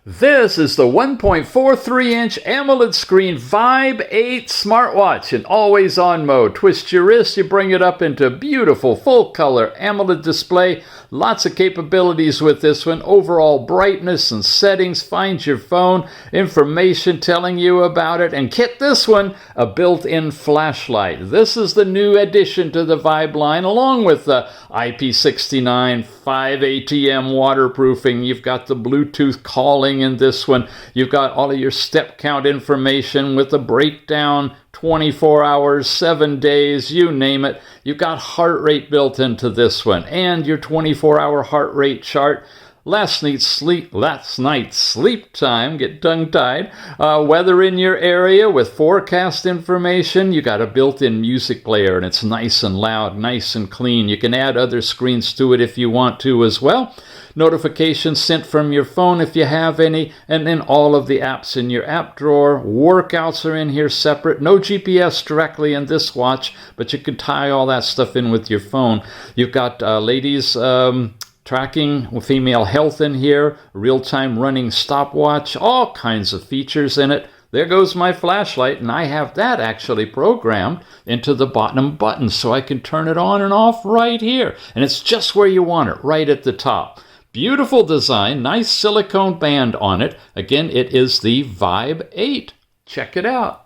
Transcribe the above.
This is the 1.43-inch AMOLED screen Vibe 8 smartwatch in always-on mode. Twist your wrist, you bring it up into a beautiful full-color AMOLED display. Lots of capabilities with this one. Overall brightness and settings. Find your phone, information telling you about it. And get this one, a built-in flashlight. This is the new addition to the Vibe line, along with the IP69 5ATM waterproofing. You've got the Bluetooth calling in this one. You've got all of your step count information with the breakdown, 24 hours, 7 days, you name it. You've got heart rate built into this one, and your 24-hour heart rate chart. Last night's sleep time, get tongue-tied. Weather in your area with forecast information. You got a built-in music player, and it's nice and loud, nice and clean. You can add other screens to it if you want to as well. Notifications sent from your phone if you have any, and then all of the apps in your app drawer. Workouts are in here separate. No GPS directly in this watch, but you can tie all that stuff in with your phone. You've got ladies tracking female health in here, real-time running stopwatch, all kinds of features in it. There goes my flashlight, and I have that actually programmed into the bottom button so I can turn it on and off right here. And it's just where you want it, right at the top. Beautiful design, nice silicone band on it. Again, it is the Vibe 8. Check it out.